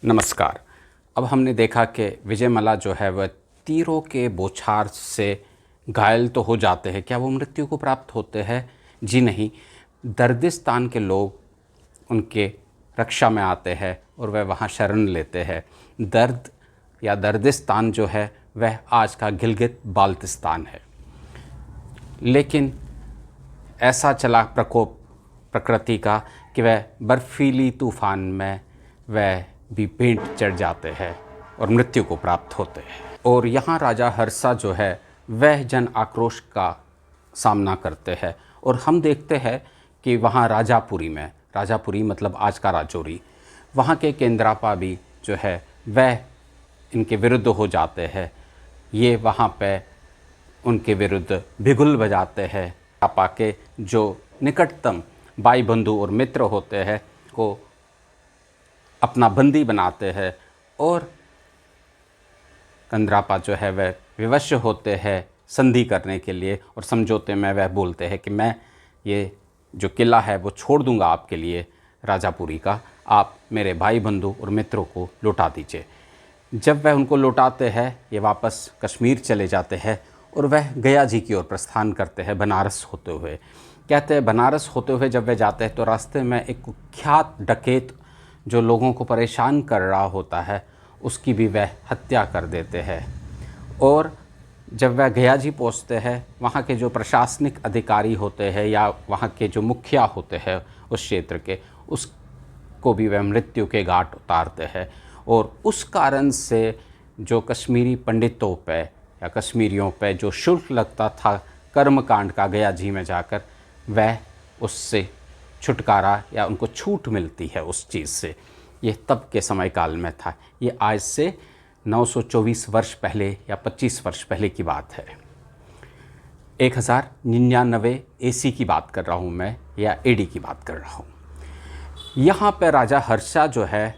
नमस्कार। अब हमने देखा कि विजयमल्ला जो है वह तीरों के बौछार से घायल तो हो जाते हैं, क्या वो मृत्यु को प्राप्त होते हैं? जी नहीं। दर्दिस्तान के लोग उनके रक्षा में आते हैं और वह वहाँ शरण लेते हैं। दर्द या दर्दिस्तान जो है वह आज का गिलगित बाल्तिस्तान है। लेकिन ऐसा चला प्रकोप प्रकृति का कि वह बर्फीली तूफ़ान में वह भी पेंट चढ़ जाते हैं और मृत्यु को प्राप्त होते हैं। और यहाँ राजा हर्षा जो है वह जन आक्रोश का सामना करते हैं और हम देखते हैं कि वहाँ राजापुरी मतलब आज का राजौरी, वहाँ के केंद्रापा भी जो है वह इनके विरुद्ध हो जाते हैं। ये वहाँ पे उनके विरुद्ध बिगुल बजाते हैं। आपा के जो निकटतम भाई बंधु और मित्र होते हैं को अपना बंदी बनाते हैं और कंद्रापा जो है वह विवश होते हैं संधि करने के लिए और समझौते में वह बोलते हैं कि मैं ये जो किला है वो छोड़ दूंगा आपके लिए राजापुरी का, आप मेरे भाई बंधु और मित्रों को लौटा दीजिए। जब वह उनको लौटाते हैं ये वापस कश्मीर चले जाते हैं और वह गया जी की ओर प्रस्थान करते हैं बनारस होते हुए। कहते हैं बनारस होते हुए जब वह जाते हैं तो रास्ते में एक कुख्यात डकैत जो लोगों को परेशान कर रहा होता है उसकी भी वह हत्या कर देते हैं। और जब वह गया जी पहुँचते हैं वहाँ के जो प्रशासनिक अधिकारी होते हैं या वहाँ के जो मुखिया होते हैं उस क्षेत्र के, उसको भी वह मृत्यु के घाट उतारते हैं। और उस कारण से जो कश्मीरी पंडितों पे या कश्मीरियों पे जो शुल्क लगता था कर्मकांड का गया जी में जाकर, वह उससे छुटकारा या उनको छूट मिलती है उस चीज़ से। ये तब के समय काल में था। ये आज से 924 वर्ष पहले या 25 वर्ष पहले की बात है। 1099 AC की बात कर रहा हूँ मैं, या AD की बात कर रहा हूँ। यहाँ पर राजा हर्षा जो है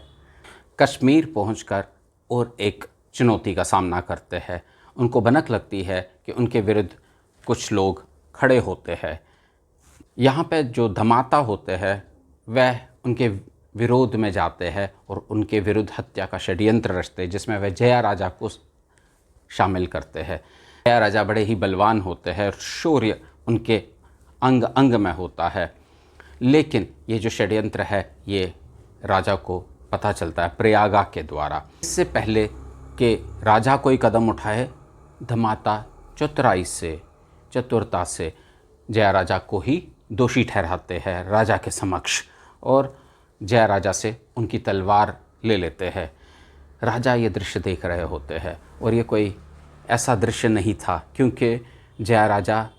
कश्मीर पहुँचकर और एक चुनौती का सामना करते हैं। उनको भनक लगती है कि उनके विरुद्ध कुछ लोग खड़े होते हैं। यहाँ पे जो धमाता होते हैं वह उनके विरोध में जाते हैं और उनके विरुद्ध हत्या का षड्यंत्र रचते हैं, जिसमें वह जया राजा को शामिल करते हैं। जया राजा बड़े ही बलवान होते हैं और शौर्य उनके अंग अंग में होता है। लेकिन ये जो षड्यंत्र है ये राजा को पता चलता है प्रयागा के द्वारा। इससे पहले कि राजा कोई कदम उठाए, धमाता चतुरता से जया राजा को ही दोषी ठहराते हैं राजा के समक्ष और जया राजा से उनकी तलवार ले लेते हैं। राजा ये दृश्य देख रहे होते हैं और ये कोई ऐसा दृश्य नहीं था क्योंकि जया राजा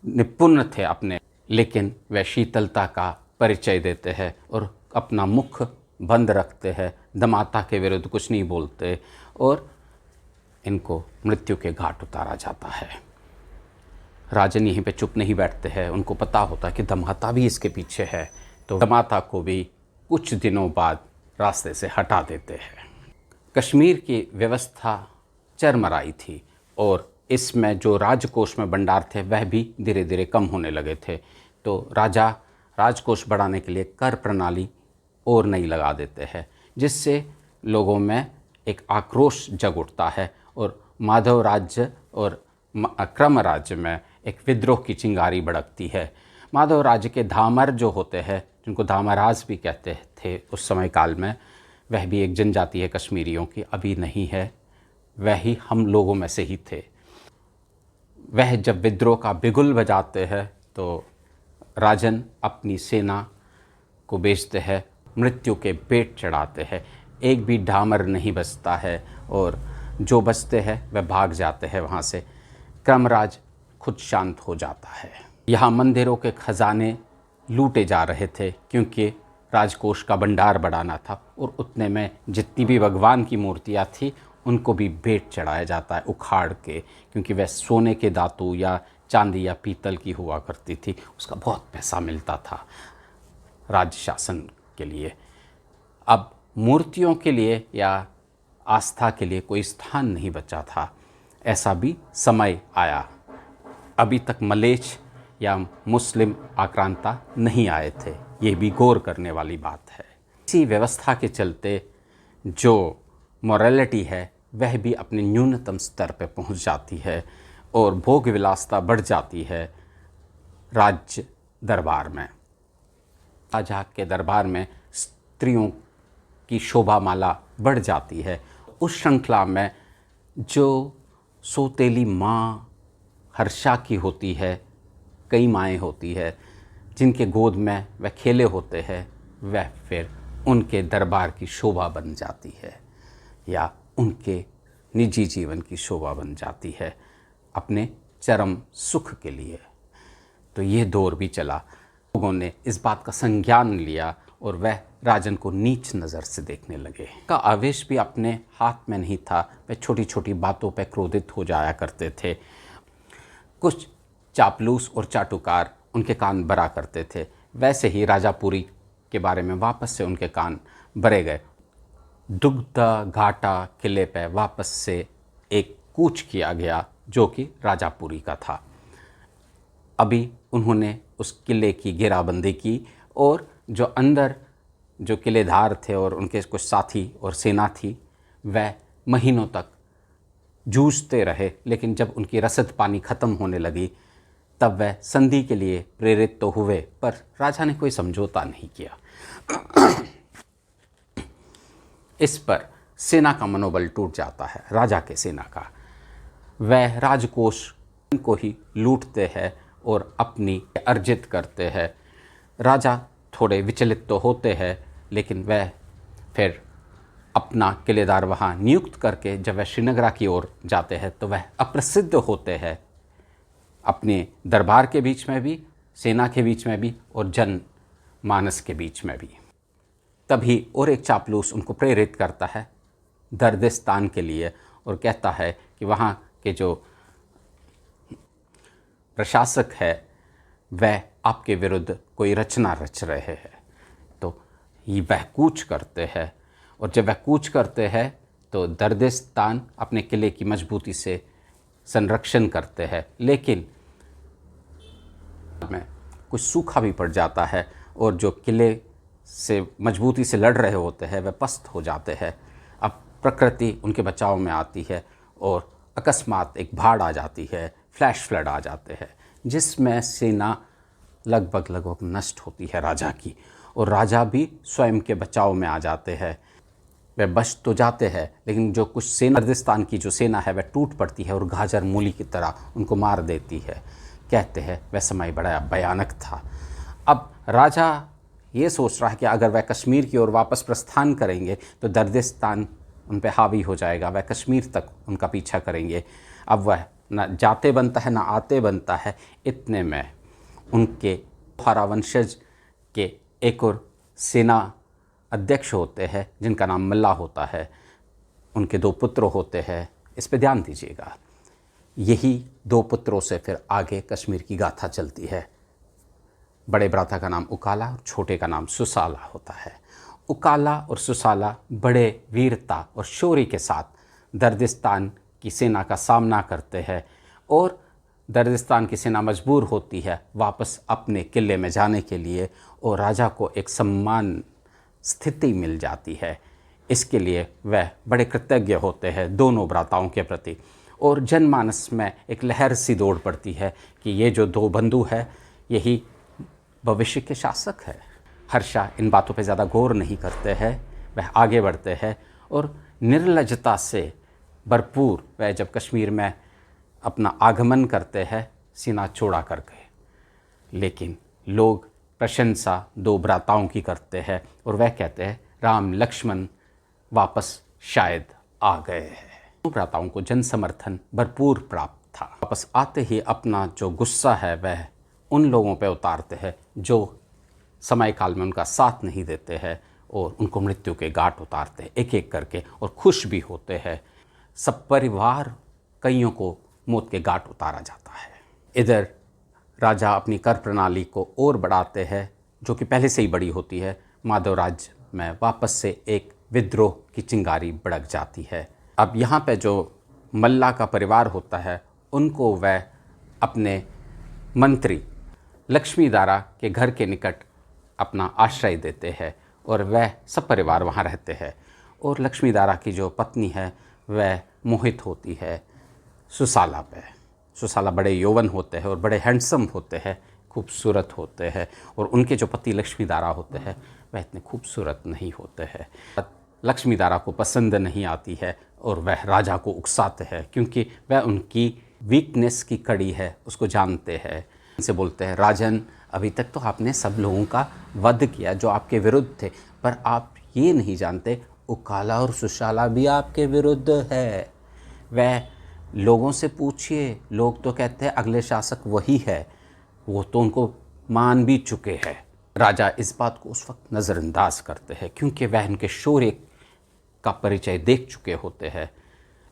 निपुण थे अपने, लेकिन वह शीतलता का परिचय देते हैं और अपना मुख बंद रखते हैं, दमाता के विरुद्ध कुछ नहीं बोलते और इनको मृत्यु के घाट उतारा जाता है। राजन यहीं पे चुप नहीं बैठते हैं, उनको पता होता है कि दमाता भी इसके पीछे है, तो दमाता को भी कुछ दिनों बाद रास्ते से हटा देते हैं। कश्मीर की व्यवस्था चरमराई थी और इसमें जो राजकोष में भंडार थे वह भी धीरे धीरे कम होने लगे थे। तो राजा राजकोष बढ़ाने के लिए कर प्रणाली और नहीं लगा देते हैं, जिससे लोगों में एक आक्रोश जग उठता है और माधव राज्य और क्रम राज्य में एक विद्रोह की चिंगारी भड़कती है। माधव राज्य के धामर जो होते हैं, जिनको धामराज भी कहते थे उस समय काल में, वह भी एक जनजाति है कश्मीरियों की, अभी नहीं है, वह ही हम लोगों में से ही थे। वह जब विद्रोह का बिगुल बजाते हैं तो राजन अपनी सेना को भेजते हैं, मृत्यु के पेट चढ़ाते हैं। एक भी डामर नहीं बचता है और जो बचते हैं वह भाग जाते हैं वहाँ से। क्रमराज खुद शांत हो जाता है। यहाँ मंदिरों के खजाने लूटे जा रहे थे क्योंकि राजकोष का भंडार बढ़ाना था और उतने में जितनी भी भगवान की मूर्तियाँ थी उनको भी भेंट चढ़ाया जाता है उखाड़ के, क्योंकि वह सोने के धातु या चांदी या पीतल की हुआ करती थी, उसका बहुत पैसा मिलता था राज्य शासन के लिए। अब मूर्तियों के लिए या आस्था के लिए कोई स्थान नहीं बचा था। ऐसा भी समय आया। अभी तक मलेच्छ या मुस्लिम आक्रांता नहीं आए थे, ये भी गौर करने वाली बात है। इसी व्यवस्था के चलते जो मॉरलिटी है वह भी अपने न्यूनतम स्तर पर पहुंच जाती है और भोग विलासता बढ़ जाती है राज्य दरबार में। राजा के दरबार में स्त्रियों की शोभा माला बढ़ जाती है। उस श्रृंखला में जो सौतेली माँ हर्षा की होती है, कई माएँ होती है जिनके गोद में वह खेले होते हैं, वह फिर उनके दरबार की शोभा बन जाती है या उनके निजी जीवन की शोभा बन जाती है अपने चरम सुख के लिए। तो ये दौर भी चला। लोगों ने इस बात का संज्ञान लिया और वह राजन को नीच नज़र से देखने लगे। का आवेश भी अपने हाथ में नहीं था, वह छोटी छोटी बातों पर क्रोधित हो जाया करते थे। कुछ चापलूस और चाटुकार उनके कान भरा करते थे। वैसे ही राजापुरी के बारे में वापस से उनके कान भरे गए। दुग्धा घाटा किले पर वापस से एक कूच किया गया जो कि राजापुरी का था। अभी उन्होंने उस किले की घेराबंदी की और जो अंदर जो किलेदार थे और उनके कुछ साथी और सेना थी, वह महीनों तक जूझते रहे। लेकिन जब उनकी रसद पानी ख़त्म होने लगी तब वह संधि के लिए प्रेरित तो हुए, पर राजा ने कोई समझौता नहीं किया। इस पर सेना का मनोबल टूट जाता है, राजा के सेना का। वह राजकोष को ही लूटते हैं और अपनी अर्जित करते हैं। राजा थोड़े विचलित तो होते हैं, लेकिन वह फिर अपना किलेदार वहाँ नियुक्त करके जब वह श्रीनगरा की ओर जाते हैं तो वह अप्रसिद्ध होते हैं अपने दरबार के बीच में भी, सेना के बीच में भी और जन मानस के बीच में भी। तभी और एक चापलूस उनको प्रेरित करता है दर्दिस्तान के लिए और कहता है कि वहाँ के जो प्रशासक है वह आपके विरुद्ध कोई रचना रच रहे हैं। तो ये वह कूच करते हैं और जब वह कूच करते हैं तो दर्दिस्तान अपने किले की मजबूती से संरक्षण करते हैं, लेकिन में कुछ सूखा भी पड़ जाता है और जो किले से मजबूती से लड़ रहे होते हैं वह पस्त हो जाते हैं। अब प्रकृति उनके बचाव में आती है और अकस्मात एक बाढ़ आ जाती है, फ्लैश फ्लड आ जाते हैं, जिसमें सेना लगभग नष्ट होती है राजा की, और राजा भी स्वयं के बचाव में आ जाते हैं। वह बच तो जाते हैं, लेकिन जो कुछ सेना कर्दिस्तान की जो सेना है वह टूट पड़ती है और गाजर मूली की तरह उनको मार देती है। कहते हैं वह समय बड़ा भयानक था। अब राजा ये सोच रहा है कि अगर वह कश्मीर की ओर वापस प्रस्थान करेंगे तो दर्दिस्तान उन पर हावी हो जाएगा, वह कश्मीर तक उनका पीछा करेंगे। अब वह न जाते बनता है न आते बनता है। इतने में उनके बुखारा वंशज के एक और सेना अध्यक्ष होते हैं जिनका नाम मल्ला होता है। उनके 2 पुत्र होते हैं, इस पे ध्यान दीजिएगा। यही 2 पुत्रों से फिर आगे कश्मीर की गाथा चलती है। बड़े भ्राता का नाम उकाला और छोटे का नाम सुसाला होता है। उकाला और सुसाला बड़े वीरता और शौर्य के साथ दर्दिस्तान की सेना का सामना करते हैं और दर्दिस्तान की सेना मजबूर होती है वापस अपने किले में जाने के लिए और राजा को एक सम्मान स्थिति मिल जाती है। इसके लिए वह बड़े कृतज्ञ होते हैं दोनों भ्राताओं के प्रति और जनमानस में एक लहर सी दौड़ पड़ती है कि ये जो 2 बंधु है यही भविष्य के शासक है। हर्षा इन बातों पे ज़्यादा गौर नहीं करते हैं, वह आगे बढ़ते हैं और निर्लजता से भरपूर वह जब कश्मीर में अपना आगमन करते हैं सीना चौड़ा करके, लेकिन लोग प्रशंसा 2 भ्राताओं की करते हैं और वह कहते हैं राम लक्ष्मण वापस शायद आ गए हैं। 2 भ्राताओं को जन समर्थन भरपूर प्राप्त था। वापस आते ही अपना जो गुस्सा है वह उन लोगों पर उतारते हैं जो समय काल में उनका साथ नहीं देते हैं और उनको मृत्यु के घाट उतारते हैं एक एक करके और खुश भी होते हैं। सब परिवार कईयों को मौत के घाट उतारा जाता है। इधर राजा अपनी कर प्रणाली को और बढ़ाते हैं जो कि पहले से ही बड़ी होती है। माधव राज्य में वापस से एक विद्रोह की चिंगारी भड़क जाती है। अब यहाँ पे जो मल्ला का परिवार होता है उनको वह अपने मंत्री लक्ष्मीदारा के घर के निकट अपना आश्रय देते हैं और वह सब परिवार वहाँ रहते हैं। और लक्ष्मीदारा की जो पत्नी है वह मोहित होती है सुसाला पे। सुसाला बड़े यौवन होते हैं और बड़े हैंडसम होते हैं, खूबसूरत होते हैं, और उनके जो पति लक्ष्मीदारा होते हैं वह इतने खूबसूरत नहीं होते हैं। लक्ष्मीदारा को पसंद नहीं आती है और वह राजा को उकसाते हैं, क्योंकि वह उनकी वीकनेस की कड़ी है उसको जानते हैं। उनसे बोलते हैं, राजन, अभी तक तो आपने सब लोगों का वध किया जो आपके विरुद्ध थे, पर आप ये नहीं जानते उकाला और सुशाला भी आपके विरुद्ध है। वह लोगों से पूछिए, लोग तो कहते हैं अगले शासक वही है, वो तो उनको मान भी चुके हैं। राजा इस बात को उस वक्त नज़रअंदाज करते हैं, क्योंकि वह उनके शौर्य का परिचय देख चुके होते हैं,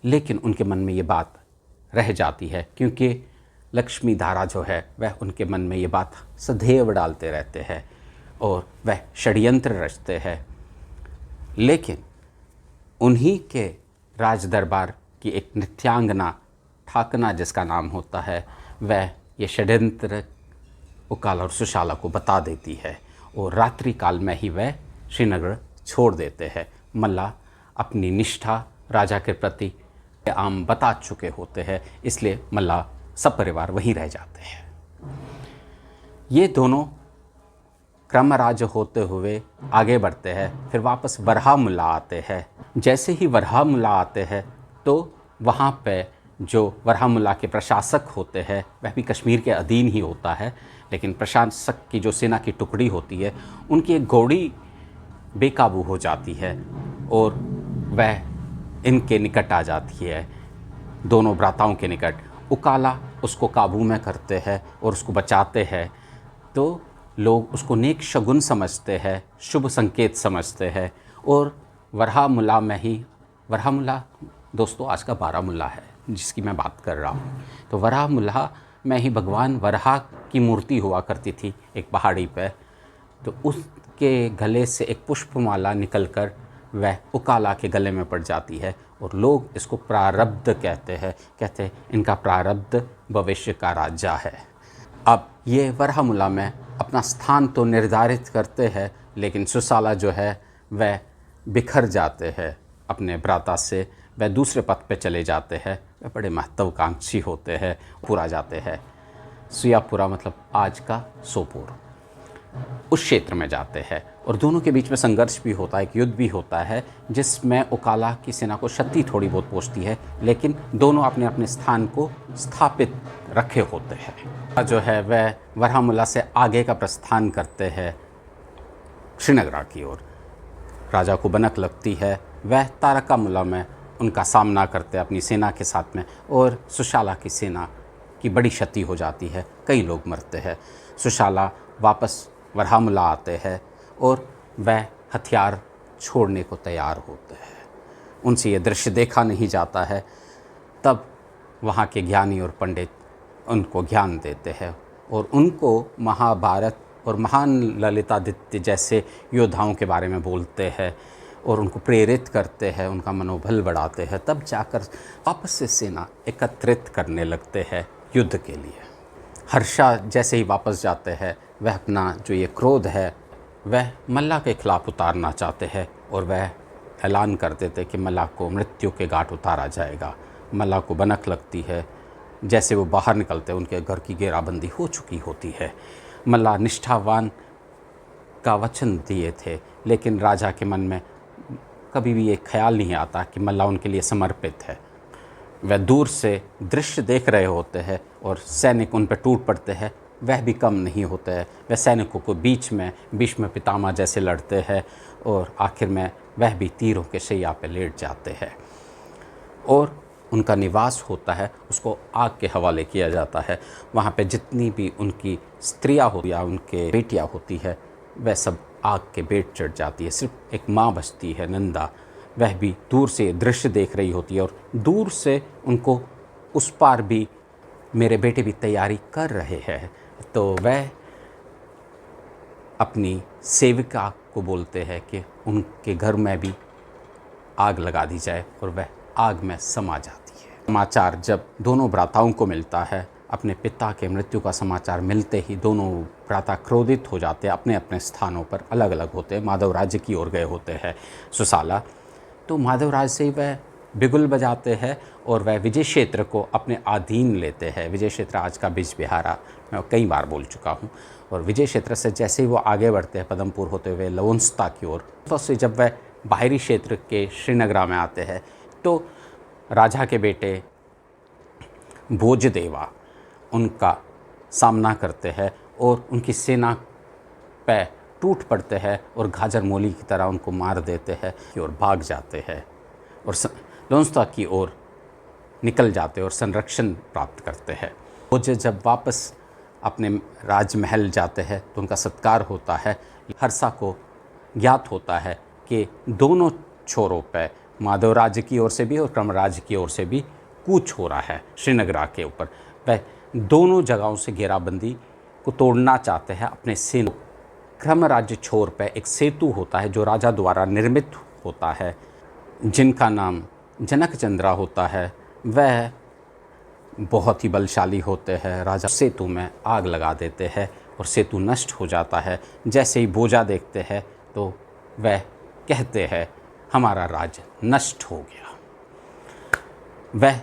लेकिन उनके मन में ये बात रह जाती है, क्योंकि लक्ष्मीधारा जो है वह उनके मन में ये बात सदैव डालते रहते हैं और वह षड्यंत्र रचते हैं। लेकिन उन्हीं के राज दरबार की एक नृत्यांगना ठाकना जिसका नाम होता है, वह ये षड्यंत्र उकाला और सुशाला को बता देती है और रात्रि काल में ही वह श्रीनगर छोड़ देते हैं। मल्ला अपनी निष्ठा राजा के प्रति आम बता चुके होते हैं, इसलिए मल्ला सब परिवार वहीं रह जाते हैं। ये दोनों क्रमराज होते हुए आगे बढ़ते हैं, फिर वापस वरहामुल्ला आते हैं। जैसे ही वरहामुल्ला आते हैं तो वहाँ पे जो वरहामुल्ला के प्रशासक होते हैं वह भी कश्मीर के अधीन ही होता है, लेकिन प्रशासक की जो सेना की टुकड़ी होती है उनकी एक घोड़ी बेकाबू हो जाती है और वह इनके निकट आ जाती है, दोनों भ्राताओं के निकट। उकाला उसको काबू में करते हैं और उसको बचाते हैं, तो लोग उसको नेक शगुन समझते हैं, शुभ संकेत समझते हैं। और वरहामुल्ला में ही, वरहामुल्ला दोस्तों आज का बारामुल्ला है जिसकी मैं बात कर रहा हूँ, तो वरहामुल्ला में ही भगवान वरहा की मूर्ति हुआ करती थी एक पहाड़ी पे। तो उसके गले से एक पुष्पमाला निकलकर वह उकाला के गले में पड़ जाती है और लोग इसको प्रारब्ध कहते हैं इनका प्रारब्ध भविष्य का राजा है। अब ये वरहामुल्ला में अपना स्थान तो निर्धारित करते हैं, लेकिन सुसाला जो है वह बिखर जाते हैं अपने भ्राता से, वह दूसरे पथ पे चले जाते हैं। वह बड़े महत्वाकांक्षी होते हैं, पूरा जाते हैं, सुयापुरा मतलब आज का सोपोर, उस क्षेत्र में जाते हैं और दोनों के बीच में संघर्ष भी होता है, एक युद्ध भी होता है जिसमें उकाला की सेना को क्षति थोड़ी बहुत पहुंचती है, लेकिन दोनों अपने अपने स्थान को स्थापित रखे होते हैं। जो है वह वरहामुल्ला से आगे का प्रस्थान करते हैं श्रीनगर की ओर। राजा को बनक लगती है, वह तारकामुल्ला में उनका सामना करते हैं अपनी सेना के साथ में, और सुशाला की सेना की बड़ी क्षति हो जाती है, कई लोग मरते हैं। सुशाला वापस वरहामुल्ला आते हैं और वह हथियार छोड़ने को तैयार होते हैं। उनसे ये दृश्य देखा नहीं जाता है। तब वहाँ के ज्ञानी और पंडित उनको ज्ञान देते हैं और उनको महाभारत और महान ललितादित्य जैसे योद्धाओं के बारे में बोलते हैं और उनको प्रेरित करते हैं, उनका मनोबल बढ़ाते हैं। तब जाकर वापस से सेना एकत्रित करने लगते हैं युद्ध के लिए। हर्षा जैसे ही वापस जाते हैं, वह अपना जो ये क्रोध है वह मल्ला के खिलाफ उतारना चाहते हैं और वह ऐलान कर देते कि मल्ला को मृत्यु के घाट उतारा जाएगा। मल्ला को बनक लगती है, जैसे वो बाहर निकलते उनके घर की घेराबंदी हो चुकी होती है। मल्ला निष्ठावान का वचन दिए थे, लेकिन राजा के मन में कभी भी ये ख्याल नहीं आता कि मल्ला उनके लिए समर्पित है। वह दूर से दृश्य देख रहे होते हैं और सैनिक उन पर टूट पड़ते हैं, वह भी कम नहीं होते हैं। वह सैनिकों को बीच में भीष्म पितामह जैसे लड़ते हैं और आखिर में वह भी तीरों के शैया पे लेट जाते हैं और उनका निवास होता है उसको आग के हवाले किया जाता है। वहाँ पे जितनी भी उनकी स्त्रियाँ होती या उनके बेटियाँ होती है वह सब आग के बेट चढ़ जाती है। सिर्फ एक माँ बचती है, नंदा, वह भी दूर से दृश्य देख रही होती है और दूर से उनको उस पार भी मेरे बेटे भी तैयारी कर रहे हैं। तो वह अपनी सेविका को बोलते हैं कि उनके घर में भी आग लगा दी जाए और वह आग में समा जाती है। समाचार जब दोनों भ्राताओं को मिलता है, अपने पिता के मृत्यु का समाचार मिलते ही दोनों भ्राता क्रोधित हो जाते हैं, अपने अपने स्थानों पर अलग अलग होते हैं, माधव राज्य की ओर गए होते हैं। सुसाला तो माधवराज से ही वह बिगुल बजाते हैं और वह विजय क्षेत्र को अपने अधीन लेते हैं। विजय क्षेत्र आज का बिजबिहारा मैं कई बार बोल चुका हूँ। और विजय क्षेत्र से जैसे ही वो आगे बढ़ते हैं पदमपुर होते हुए लवंसता की ओर, तो उससे जब वह बाहरी क्षेत्र के श्रीनगरा में आते हैं तो राजा के बेटे भोजदेवा उनका सामना करते हैं और उनकी सेना पे टूट पड़ते हैं और गाजर मूली की तरह उनको मार देते हैं और भाग जाते हैं और लवंसता की ओर निकल जाते हैं और संरक्षण प्राप्त करते हैं। भोज जब वापस अपने राजमहल जाते हैं तो उनका सत्कार होता है। हर्षा को ज्ञात होता है कि दोनों छोरों पे माधवराज की ओर से भी और क्रमराज की ओर से भी कूच हो रहा है श्रीनगरा के ऊपर। वह दोनों जगहों से घेराबंदी को तोड़ना चाहते हैं अपने सेना। क्रमराज छोर पे एक सेतु होता है जो राजा द्वारा निर्मित होता है, जिनका नाम जनक चंद्रा होता है। वह बहुत ही बलशाली होते हैं। राजा सेतु में आग लगा देते हैं और सेतु नष्ट हो जाता है। जैसे ही भोजा देखते हैं तो वह कहते हैं हमारा राज नष्ट हो गया। वह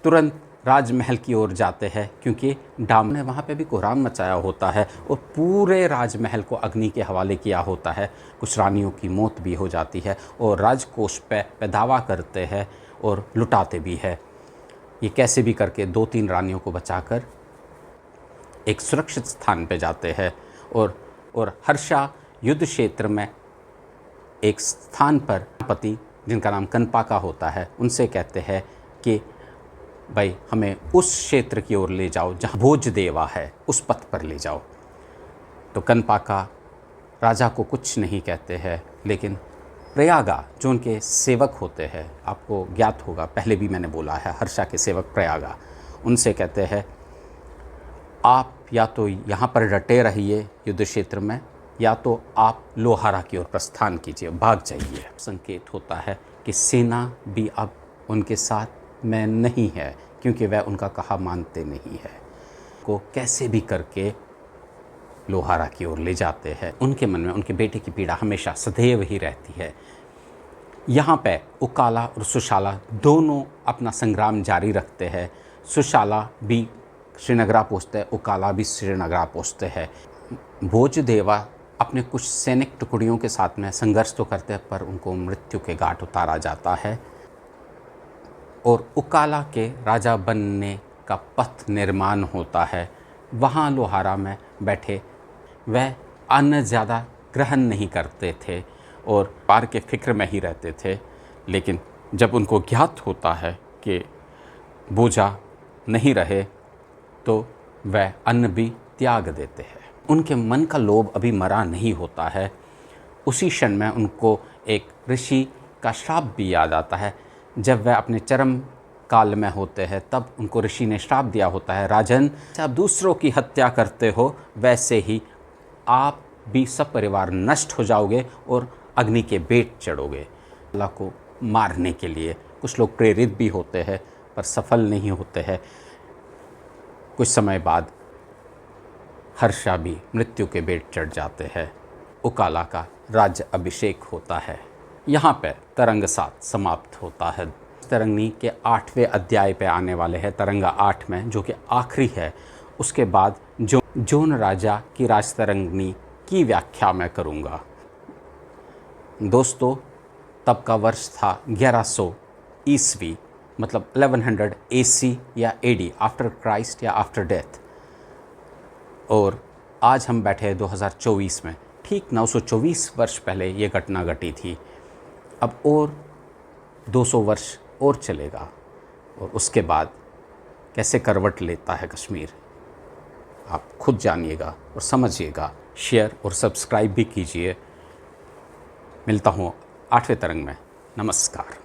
तुरंत राजमहल की ओर जाते हैं क्योंकि डाम ने वहाँ पे भी कोहराम मचाया होता है और पूरे राजमहल को अग्नि के हवाले किया होता है। कुछ रानियों की मौत भी हो जाती है और राजकोष पे दावा करते हैं और लुटाते भी है। ये कैसे भी करके 2-3 रानियों को बचाकर एक सुरक्षित स्थान पे जाते हैं और हर्षा युद्ध क्षेत्र में एक स्थान पर पति जिनका नाम कनपाका होता है उनसे कहते हैं कि भाई हमें उस क्षेत्र की ओर ले जाओ जहाँ भोजदेवा है, उस पथ पर ले जाओ। तो कनपाका राजा को कुछ नहीं कहते हैं, लेकिन प्रयागा जो उनके सेवक होते हैं, आपको ज्ञात होगा पहले भी मैंने बोला है, हर्षा के सेवक प्रयागा, उनसे कहते हैं आप या तो यहाँ पर डटे रहिए युद्ध क्षेत्र में या तो आप लोहारा की ओर प्रस्थान कीजिए, भाग जाइए। संकेत होता है कि सेना भी अब उनके साथ में नहीं है क्योंकि वह उनका कहा मानते नहीं है। को कैसे भी करके लोहारा की ओर ले जाते हैं। उनके मन में उनके बेटे की पीड़ा हमेशा सदैव ही रहती है। यहाँ पे उकाला और सुशाला दोनों अपना संग्राम जारी रखते हैं। सुशाला भी श्रीनगरा पहुँचते हैं, उकाला भी श्रीनगरा पहुँचते हैं। भोजदेवा अपने कुछ सैनिक टुकड़ियों के साथ में संघर्ष तो करते हैं पर उनको मृत्यु के घाट उतारा जाता है और उकाला के राजा बनने का पथ निर्माण होता है। वहाँ लोहारा में बैठे वह अन्न ज़्यादा ग्रहण नहीं करते थे और पार के फिक्र में ही रहते थे, लेकिन जब उनको ज्ञात होता है कि बोझा नहीं रहे तो वह अन्न भी त्याग देते हैं। उनके मन का लोभ अभी मरा नहीं होता है। उसी क्षण में उनको एक ऋषि का श्राप भी याद आता है। जब वह अपने चरम काल में होते हैं तब उनको ऋषि ने श्राप दिया होता है, राजन आप दूसरों की हत्या करते हो वैसे ही आप भी सब परिवार नष्ट हो जाओगे और अग्नि के बेट चढ़ोगे। अल्लाह को मारने के लिए कुछ लोग प्रेरित भी होते हैं पर सफल नहीं होते हैं। कुछ समय बाद हर्षा भी मृत्यु के बेट चढ़ जाते हैं। उकाला का राज्य अभिषेक होता है। यहाँ पे तरंग 7 समाप्त होता है। तरंगनी के 8वें अध्याय पे आने वाले हैं, तरंगा 8 में, जो कि आखिरी है। उसके बाद जोन राजा की राजतरंगिणी की व्याख्या मैं करूँगा। दोस्तों तब का वर्ष था 1100 ईस्वी, मतलब 1100 AC या AD, आफ्टर क्राइस्ट या आफ्टर डेथ। और आज हम बैठे हैं 2024 में। ठीक 924 वर्ष पहले ये घटना घटी थी। अब और 200 वर्ष और चलेगा और उसके बाद कैसे करवट लेता है कश्मीर, आप खुद जानिएगा और समझिएगा। शेयर और सब्सक्राइब भी कीजिए। मिलता हूँ 8वें तरंग में। नमस्कार।